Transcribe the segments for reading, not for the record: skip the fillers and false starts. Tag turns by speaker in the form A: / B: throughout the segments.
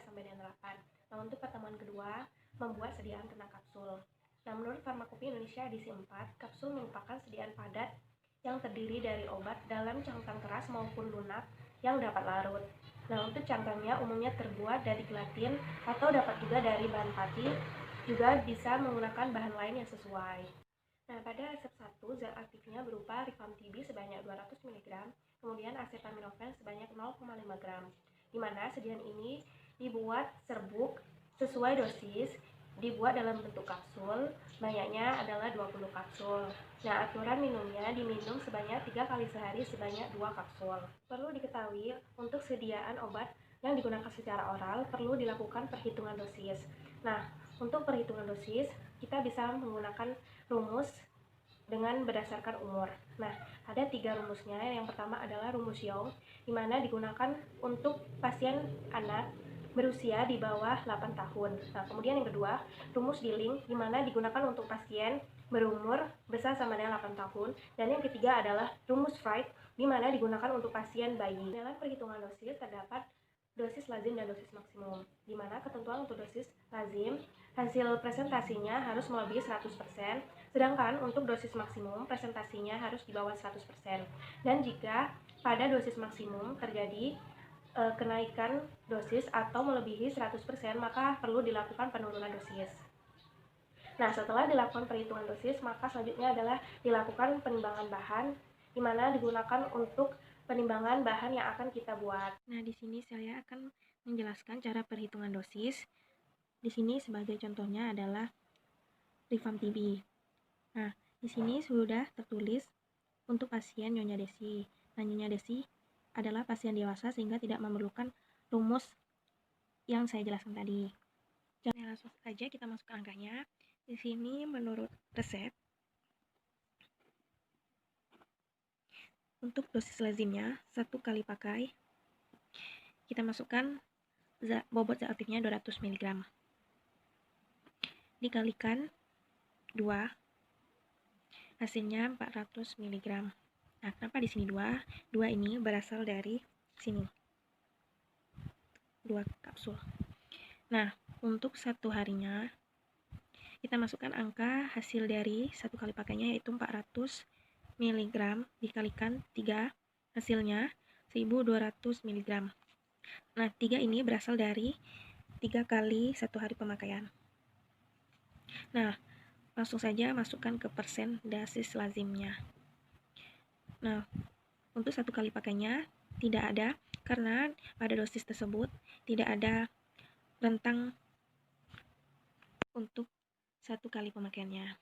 A: sampai dengan 8. Nah, untuk pertemuan kedua, membuat sediaan tentang kapsul. Nah, menurut Farmakope Indonesia edisi 4, kapsul merupakan sediaan padat yang terdiri dari obat dalam cangkang keras maupun lunak yang dapat larut. Nah, untuk cangkangnya umumnya terbuat dari gelatin atau dapat juga dari bahan pati, juga bisa menggunakan bahan lain yang sesuai. Nah, pada resep 1, zat aktifnya berupa rifampicin sebanyak 200 mg, kemudian acetaminophen sebanyak 0,5 gram, di mana sediaan ini dibuat serbuk sesuai dosis, dibuat dalam bentuk kapsul, banyaknya adalah 20 kapsul. Nah, aturan minumnya diminum sebanyak 3 kali sehari sebanyak 2 kapsul. Perlu diketahui, untuk sediaan obat yang digunakan secara oral perlu dilakukan perhitungan dosis. Nah, untuk perhitungan dosis, kita bisa menggunakan rumus dengan berdasarkan umur. Nah, ada 3 rumusnya. Yang pertama adalah rumus Young, di mana digunakan untuk pasien anak berusia di bawah 8 tahun. Nah, kemudian yang kedua, rumus Dilling, di mana digunakan untuk pasien berumur besar sama dengan 8 tahun. Dan yang ketiga adalah rumus Fried, di mana digunakan untuk pasien bayi. Dalam perhitungan dosis terdapat dosis lazim dan dosis maksimum, di mana ketentuan untuk dosis lazim hasil presentasinya harus melebihi 100%, sedangkan untuk dosis maksimum presentasinya harus di bawah 100%. Dan jika pada dosis maksimum terjadi kenaikan dosis atau melebihi 100%, maka perlu dilakukan penurunan dosis. Nah, setelah dilakukan perhitungan dosis, maka selanjutnya adalah dilakukan penimbangan bahan, di mana digunakan untuk penimbangan bahan yang akan kita buat. Nah, di sini saya akan menjelaskan cara perhitungan dosis. Di sini sebagai contohnya adalah rifampicin. Nah, di sini sudah tertulis untuk pasien Nyonya Desi. Nah, Nyonya Desi adalah pasien dewasa sehingga tidak memerlukan rumus yang saya jelaskan tadi. Nah, langsung saja kita masuk ke angkanya. Di sini menurut resep, untuk dosis lazimnya 1 kali pakai, kita masukkan bobot zat aktifnya 200 mg. Dikalikan 2, hasilnya 400 mg. Nah, kenapa di sini 2? 2 ini berasal dari sini. 2 kapsul. Nah, untuk 1 harinya kita masukkan angka hasil dari 1 kali pakainya yaitu 400 mg dikalikan 3, hasilnya 1200 mg. Nah, 3 ini berasal dari 3 kali 1 hari pemakaian. Nah, langsung saja masukkan ke persen dosis lazimnya. Nah, untuk 1 kali pakainya tidak ada, karena pada dosis tersebut tidak ada rentang untuk 1 kali pemakaiannya,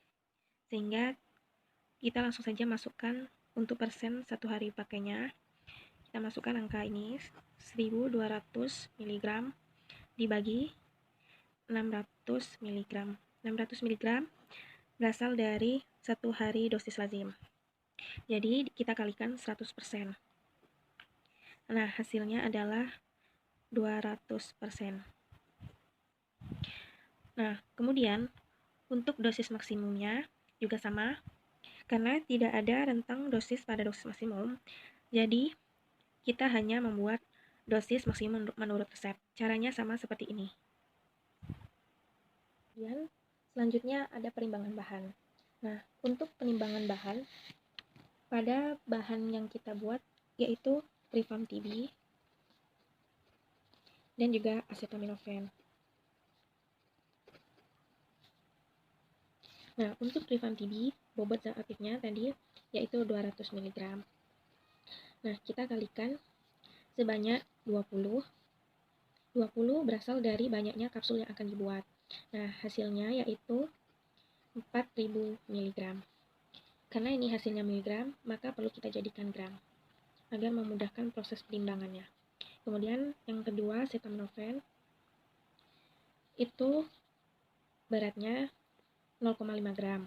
A: sehingga kita langsung saja masukkan untuk persen 1 hari pakainya. Kita masukkan angka ini 1200 mg dibagi 600 mg. 600 mg berasal dari 1 hari dosis lazim, jadi kita kalikan 100%. Nah, hasilnya adalah 200%. Nah, kemudian untuk dosis maksimumnya juga sama, karena tidak ada rentang dosis pada dosis maksimum, jadi kita hanya membuat dosis maksimum menurut resep. Caranya sama seperti ini. Kemudian selanjutnya ada perimbangan bahan. Nah, untuk penimbangan bahan, pada bahan yang kita buat yaitu rifampicin dan juga acetaminophen. Nah, untuk rifampicin, bobot zat aktifnya tadi yaitu 200 mg. Nah, kita kalikan sebanyak 20. 20 berasal dari banyaknya kapsul yang akan dibuat. Nah, hasilnya yaitu 4000 mg. Karena ini hasilnya miligram, maka perlu kita jadikan gram agar memudahkan proses penimbangannya. Kemudian yang kedua, acetaminophen itu beratnya 0,5 gram.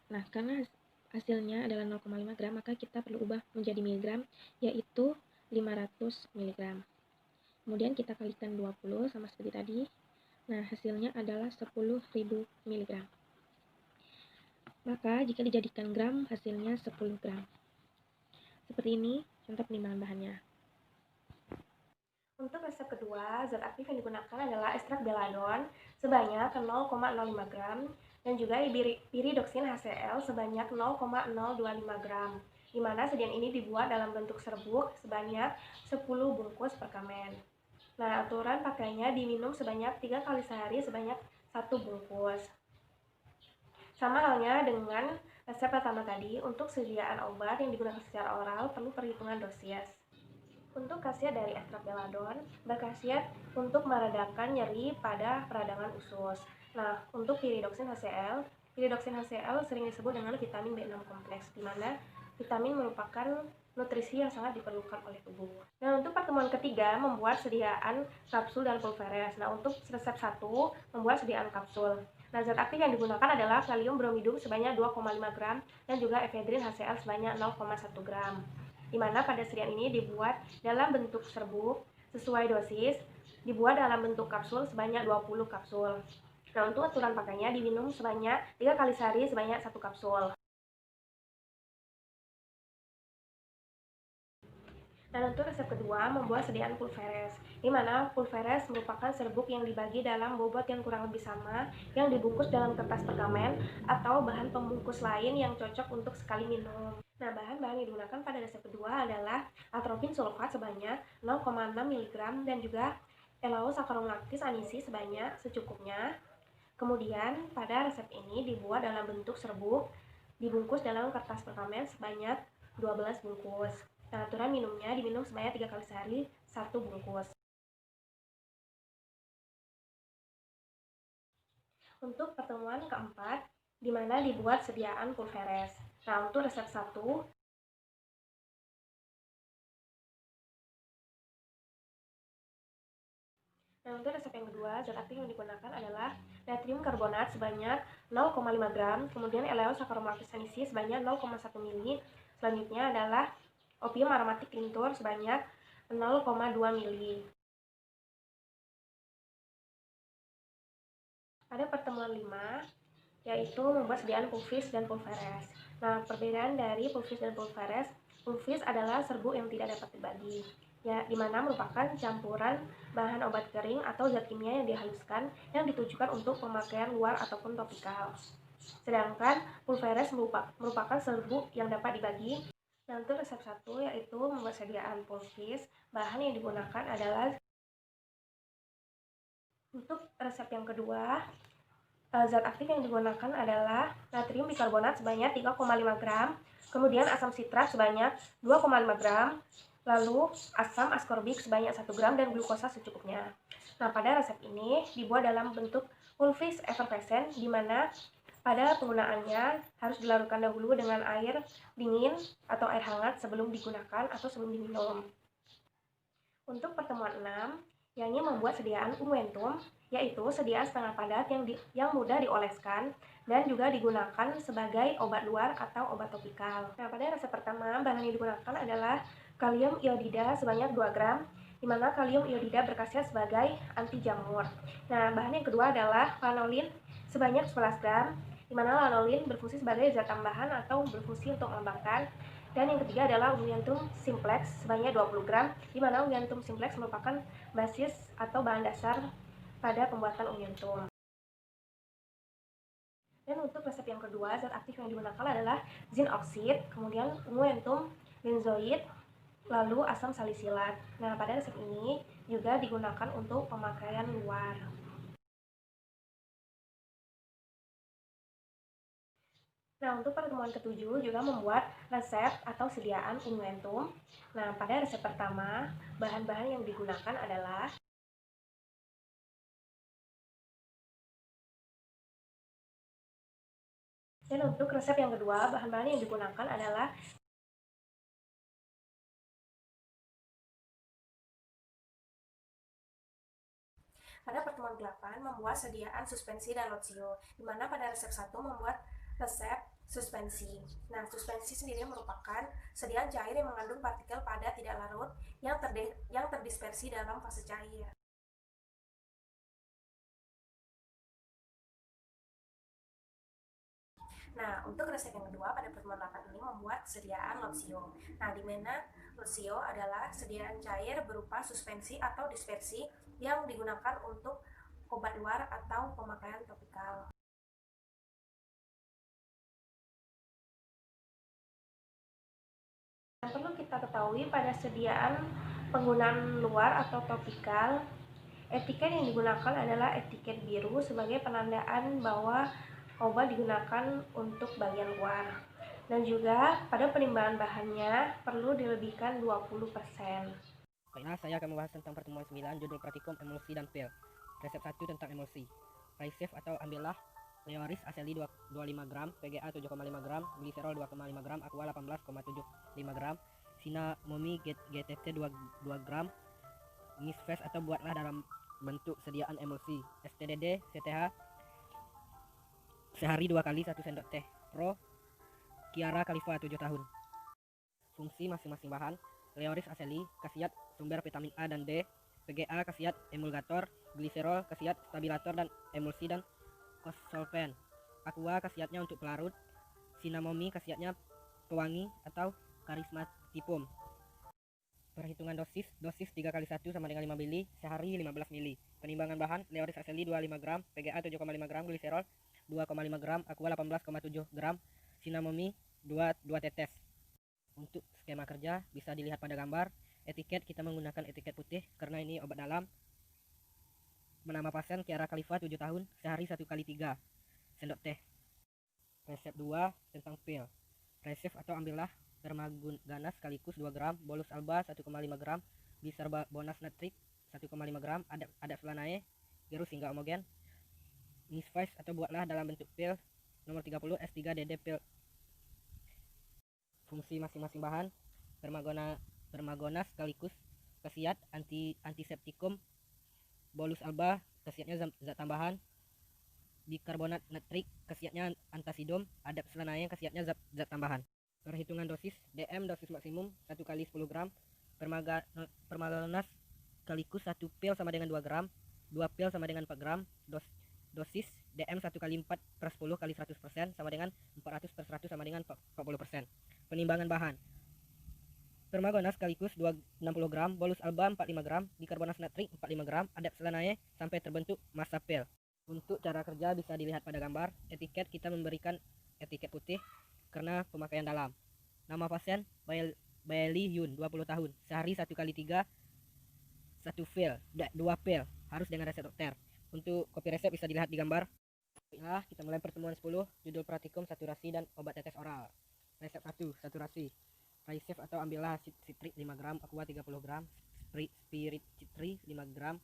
A: Nah, karena hasilnya adalah 0,5 gram, maka kita perlu ubah menjadi miligram, yaitu 500 mg. Kemudian kita kalikan 20 sama seperti tadi. Nah, hasilnya adalah 10.000 mg. Maka jika dijadikan gram, hasilnya 10 gram. Seperti ini contoh penimbangan bahannya. Untuk resep kedua, zat aktif yang digunakan adalah ekstrak beladon sebanyak 0,05 gram dan juga piridoksin HCl sebanyak 0,025 gram, di mana sediaan ini dibuat dalam bentuk serbuk sebanyak 10 bungkus per kamen. Nah, aturan pakainya diminum sebanyak 3 kali sehari sebanyak 1 bungkus. Sama halnya dengan resep pertama tadi, untuk sediaan obat yang digunakan secara oral perlu perhitungan dosis. Untuk khasiat dari ekstrak beladon, berkhasiat untuk meredakan nyeri pada peradangan usus. Nah, untuk piridoksin HCl sering disebut dengan vitamin B6 kompleks, di mana vitamin merupakan nutrisi yang sangat diperlukan oleh tubuh. Nah, untuk pertemuan ketiga, membuat sediaan kapsul dan pulveres. Nah, untuk resep 1, membuat sediaan kapsul. Nah, zat aktif yang digunakan adalah kalium bromidum sebanyak 2,5 gram dan juga efedrin HCl sebanyak 0,1 gram. Di mana pada sediaan ini dibuat dalam bentuk serbuk sesuai dosis, dibuat dalam bentuk kapsul sebanyak 20 kapsul. Nah, untuk aturan pakainya diminum sebanyak 3 kali sehari sebanyak 1 kapsul. Dan untuk resep kedua, membuat sediaan pulveres, di mana pulveres merupakan serbuk yang dibagi dalam bobot yang kurang lebih sama, yang dibungkus dalam kertas perkamen atau bahan pembungkus lain yang cocok untuk sekali minum. Nah, bahan-bahan yang digunakan pada resep kedua adalah atropin sulfat sebanyak 0,6 mg dan juga Elaosaccharomlactis anisi sebanyak secukupnya. Kemudian, pada resep ini dibuat dalam bentuk serbuk, dibungkus dalam kertas perkamen sebanyak 12 bungkus. Nah, aturan minumnya diminum sebanyak 3 kali sehari, 1 bungkus. Untuk pertemuan keempat, di mana dibuat sediaan pulveres. Nah, untuk resep 1, nah, untuk resep yang kedua, zat aktif yang digunakan adalah natrium karbonat sebanyak 0,5 gram, kemudian Elaosaccharomlactis anisi sebanyak 0,1 ml. Selanjutnya adalah opium aromatik tinctur sebanyak 0,2 ml. Pada pertemuan 5, yaitu membuat sediaan pulvis dan pulveres. Nah, perbedaan dari pulvis dan pulvis adalah serbuk yang tidak dapat dibagi, ya, di mana merupakan campuran bahan obat kering atau zat kimia yang dihaluskan yang ditujukan untuk pemakaian luar ataupun topikal. Sedangkan pulveres merupakan serbuk yang dapat dibagi. Nah, untuk resep 1, yaitu membuat sediaan pulvis, bahan yang digunakan adalah untuk resep yang kedua, zat aktif yang digunakan adalah natrium bikarbonat sebanyak 3,5 gram, kemudian asam sitrat sebanyak 2,5 gram, lalu asam askorbik sebanyak 1 gram, dan glukosa secukupnya. Nah, pada resep ini dibuat dalam bentuk pulvis effervescent, di mana pada penggunaannya harus dilarutkan dahulu dengan air dingin atau air hangat sebelum digunakan atau sebelum diminum. Untuk pertemuan 6, yakni membuat sediaan unguentum, yaitu sediaan setengah padat yang mudah dioleskan dan juga digunakan sebagai obat luar atau obat topikal. Nah, pada resep pertama, bahan yang digunakan adalah kalium iodida sebanyak 2 gram, di mana kalium iodida berkhasiat sebagai anti jamur. Nah, bahan yang kedua adalah lanolin sebanyak 11 gram, di mana lanolin berfungsi sebagai zat tambahan atau berfungsi untuk melembabkan. Dan yang ketiga adalah Unguentum simplex sebanyak 20 gram, di mana Unguentum simplex merupakan basis atau bahan dasar pada pembuatan Unguentum. Dan untuk resep yang kedua, zat aktif yang digunakan adalah zin oksid, kemudian Unguentum benzoid, lalu asam salisilat. Nah, pada resep ini juga digunakan untuk pemakaian luar. Nah, untuk pertemuan ketujuh juga membuat resep atau sediaan unguentum. Nah, pada resep pertama, bahan-bahan yang digunakan adalah dan untuk resep yang kedua, bahan-bahan yang digunakan adalah pada pertemuan 8 membuat sediaan suspensi dan lotsio, di mana pada resep 1 membuat resep suspensi. Nah, suspensi sendiri merupakan sediaan cair yang mengandung partikel padat tidak larut yang terdispersi dalam fase cair. Nah, untuk resep yang kedua pada pertemuan 8 ini membuat sediaan lotsio. Nah, di mana lotsio adalah sediaan cair berupa suspensi atau dispersi yang digunakan untuk obat luar atau pemakaian topikal. Yang perlu kita ketahui pada sediaan penggunaan luar atau topikal, etiket yang digunakan adalah etiket biru sebagai penandaan bahwa obat digunakan untuk bagian luar. Dan juga pada penimbangan bahannya perlu dilebihkan 20%.
B: Baiklah, saya akan membahas tentang pertemuan 9, judul praktikum emulsi dan pil. Resep 1 tentang emulsi. Raisef atau ambillah Leoris Aceli 25 gram, PGA 7,5 gram, gliserol 2,5 gram, aqua 18,75 gram, Cinnamomum GTT 2 gram, misfes atau buatlah dalam bentuk sediaan emulsi. STDD CTH sehari 2 kali 1 sendok teh. Pro Kiara Khalifa 7 tahun. Fungsi masing-masing bahan: Leoris Aceli khasiat sumber vitamin A dan D, PGA khasiat emulgator, gliserol khasiat stabilator dan emulsi dan kosolven, aqua khasiatnya untuk pelarut, Cinnamomum khasiatnya pewangi atau karismatipum. Perhitungan dosis 3 kali 1 sama dengan 5 mili, sehari 15 mili. Penimbangan bahan: Leoris Aceli 25 gram, PGA 7,5 gram, gliserol 2,5 gram, aqua 18,7 gram, Cinnamomum 2 tetes. Untuk skema kerja bisa dilihat pada gambar. Etiket kita menggunakan etiket putih karena ini obat dalam. Nama pasien Kiara Khalifa 7 tahun, sehari 1 kali 3 sendok teh. Resep 2 tentang pil. Resep atau ambillah Dermagana sekaligus 2 gram, bolus alba 1,5 gram, bicarbonas natrik 1,5 gram, adap selanae, virus hingga homogen. Misfes atau buatlah dalam bentuk pil nomor 30 S3DD pil. Fungsi masing-masing bahan: Dermagona sekaligus khasiat antiseptikum, bolus alba khasiatnya zat tambahan, bikarbonat natrik khasiatnya antasidum, adap selanae khasiatnya zat tambahan. Perhitungan dosis: DM dosis maksimum 1 kali 10 gram, permagona sekaligus 1 pil sama dengan 2 gram, 2 pil sama dengan 4 gram. Dosis DM 1 kali 4 per 10 kali 100% sama dengan 400 per 100 sama dengan 40%. Penimbangan bahan: Permagona sekaligus 60 gram, bolus alba 45 gram, bikarbonat natrik 45 gram, adap selanae sampai terbentuk massa pil. Untuk cara kerja bisa dilihat pada gambar. Etiket kita memberikan etiket putih karena pemakaian dalam. Nama pasien Bailey Yun 20 tahun, sehari 1 kali 3 1 pil, 2 pil, harus dengan resep dokter. Untuk kopi resep bisa dilihat di gambar. Baiklah, kita mulai pertemuan 10, judul praktikum saturasi dan obat tetes oral. Resep 1, saturasi. Raisef atau ambillah citrik 5 gram, aqua 30 gram, spirit citri 5 gram,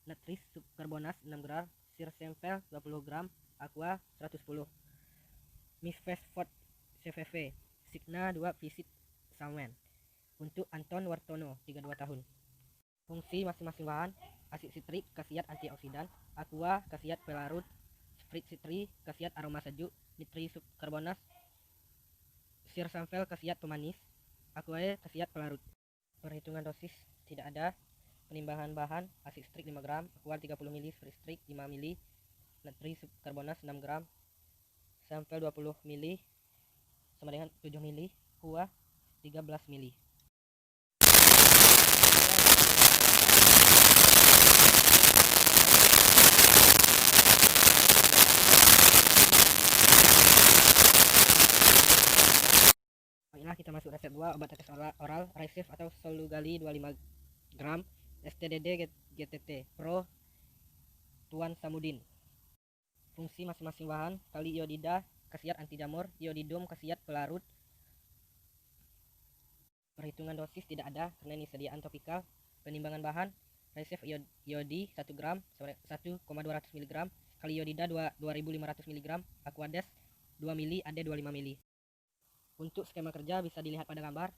B: natris subkarbonas 6 gram, sirsemvel 20 gram, aqua 110. Misfesfot CVV, Signa 2 visit Samen. Untuk Anton Wartono 32 tahun. Fungsi masing-masing bahan: asid citrik khasiat antioksidan, aqua khasiat pelarut, spirit citri khasiat aroma sejuk, nitri subkarbonas, sirsamvel khasiat pemanis, aquae khasiat pelarut. Perhitungan dosis tidak ada. Penimbangan bahan: asid citrik 5 gram, aqua 30 ml, spirit citrik 5 ml, natri subkarbonas 6 gram, sampel 20 ml sama dengan 7 ml, aqua 13 ml. Baiklah, kita masuk resep 2, obat tetes oral Raisef atau Solugali 25 gram, STDD GTT Pro Tuan Samudin. Fungsi masing-masing bahan: kali iodida khasiat anti jamur, iodidum khasiat pelarut. Perhitungan dosis tidak ada karena ini sediaan topikal. Penimbangan bahan: Raisef iodi 1 gram 1,200 mg, kali iodida 2500 mg, Aquades 2 ml, AD 25 ml. Untuk skema kerja bisa dilihat pada gambar.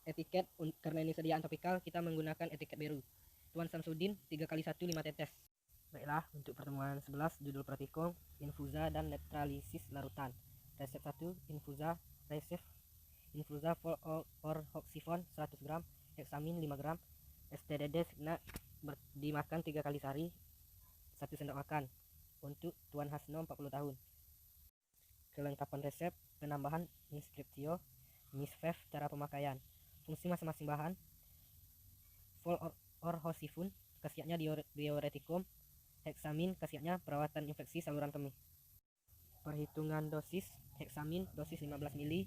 B: Etiket karena ini sediaan topikal kita menggunakan etiket biru. Tuan Samsudin 3 kali 1 5 tetes. Baiklah, untuk pertemuan 11 judul praktikum infusa dan netralisis larutan. Resep 1, infusa Raisef infusa for hoxifon 100 gram, hexamin 5 gram, STDD Signa dimakan 3 kali sehari 1 sendok makan. Untuk Tuan Hasno 40 tahun. kelengkapan resep, penambahan, inscriptio, misfef, cara pemakaian. Fungsi masing-masing bahan: vol orhosifun, khasiatnya diuretikum. Heksamin, khasiatnya perawatan infeksi saluran kemih. Perhitungan dosis: heksamin dosis 15 ml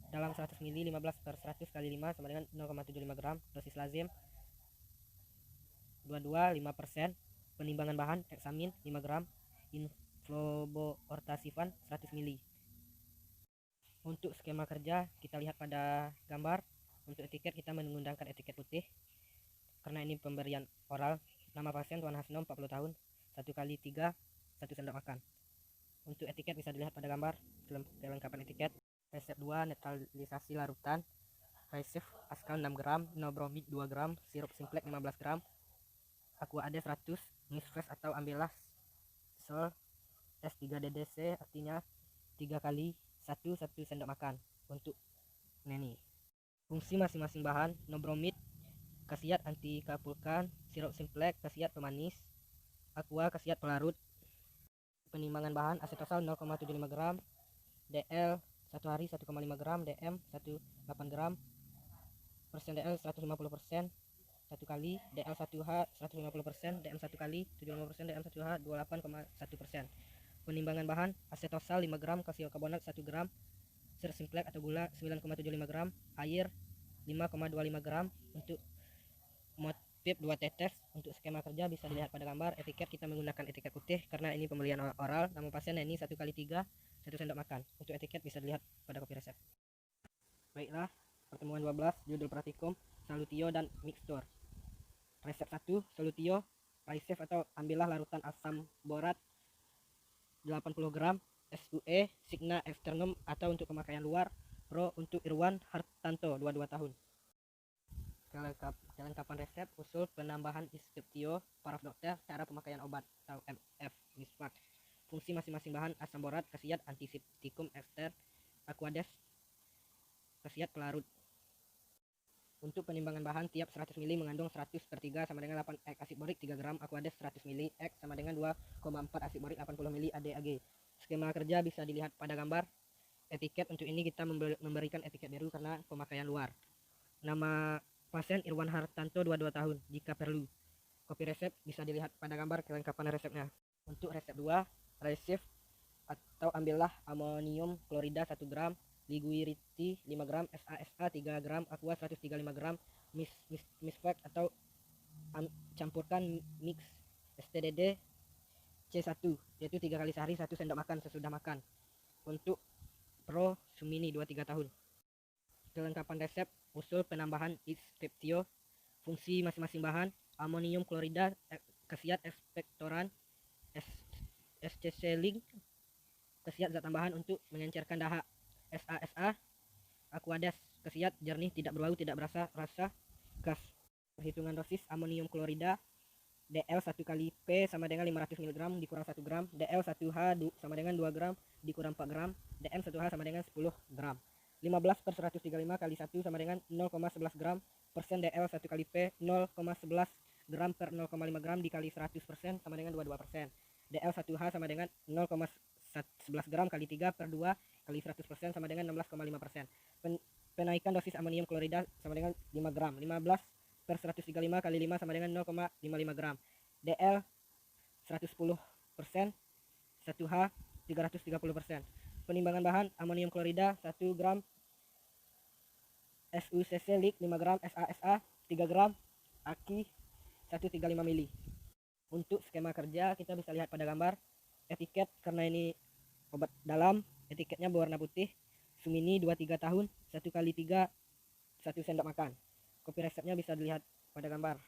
B: dalam 100 ml, 15 per 100 kali 5 sama dengan 0,75 gram. Dosis lazim 22,5%. Penimbangan bahan: heksamin 5 gram, infloboortasifan 100 ml. Untuk skema kerja kita lihat pada gambar. Untuk etiket kita menggunakan etiket putih karena ini pemberian oral. Nama pasien Tuan Hasnom 40 tahun, 1x3, 1 sendok makan. Untuk etiket bisa dilihat pada gambar. Kelengkapan etiket: resep 2 netralisasi larutan, resep askal 6 gram, nobromid 2 gram, sirup simplex 15 gram, aqua ade 100, misfes atau ambelas sol S3DDC, artinya 3 kali 1 sendok makan. Untuk ini fungsi masing-masing bahan: nobromid khasiat anti kapulkan, sirup simplex khasiat pemanis, aqua khasiat pelarut. Penimbangan bahan: asetosal 0,75 gram, DL 1 hari 1,5 gram, DM 1,8 gram, persen DL 150%, 1 kali, DL 1H 150%, DM 1 kali 75%, DM 1H 28,1%. Penimbangan bahan: asetosal 5 gram, kalsium karbonat 1 gram, sirup simplex atau gula 9,75 gram, air 5,25 gram. Untuk motif 2 tetes. Untuk skema kerja bisa dilihat pada gambar. Etiket kita menggunakan etiket putih karena ini pembelian oral. Nama pasien ini 1x3, 1 sendok makan. Untuk etiket bisa dilihat pada kopi resep. Baiklah, pertemuan 12, judul praktikum, salutio dan mixtur. Resep 1, salutio, Raisef atau ambillah larutan asam borat 80 gram, SUE, Signa externum atau untuk pemakaian luar, Pro untuk Irwan Hartanto 22 tahun. Kelengkapan resep, usul penambahan inscriptio, paraf dokter, cara pemakaian obat atau MF, mismak. Fungsi masing-masing bahan: asam borat khasiat antiseptikum ekster, aquades khasiat pelarut. Untuk penimbangan bahan: tiap 100 ml mengandung 100 per 3 sama dengan 8 X asid borik 3 gram, aquades 100 ml, X sama dengan 2,4 asid borik 80 ml ADAG. Skema kerja bisa dilihat pada gambar. Etiket untuk ini kita memberikan etiket biru karena pemakaian luar. Nama pasien Irwan Hartanto 22 tahun jika perlu. Kopi resep bisa dilihat pada gambar kelengkapan resepnya. Untuk resep 2, resep atau ambillah amonium klorida 1 gram, liguiriti 5 gram, SASA 3 gram, aqua 135 gram, misfek atau campurkan mix STDD C1 yaitu 3 kali sehari 1 sendok makan sesudah makan. Untuk Pro Sumini 23 tahun. Kelengkapan resep, usul penambahan inscriptio. Fungsi masing-masing bahan: amonium klorida khasiat ekspektoran, SCC link khasiat zat tambahan untuk mengencerkan dahak, SASA, aquades khasiat jernih, tidak berbau, tidak berasa rasa gas. Perhitungan dosis: amonium klorida DL 1 kali P sama dengan 500 mg dikurang 1 gram, DL 1H sama dengan 2 gram dikurang 4 gram, DM 1H sama dengan 10 gram. 15 per 135 kali 1 sama dengan 0,11 gram, persen DL 1 kali P 0,11 gram per 0,5 gram dikali 100% sama dengan 22%. DL 1H sama dengan 0,11 gram kali 3 per 2 kali 100% sama dengan 16,5%. Penaikan dosis amonium klorida sama dengan 5 gram. 15 per 135 kali 5 sama dengan 0,55 gram. DL 110%, 1H 330%. Penimbangan bahan: amonium klorida 1 gram, SUCC lik 5 gram, SASA 3 gram, AKI 135 ml. Untuk skema kerja kita bisa lihat pada gambar. Etiket karena ini obat dalam, etiketnya berwarna putih. Sumini 23 tahun, 1x3, 1 sendok makan. Kopi resepnya bisa dilihat pada gambar.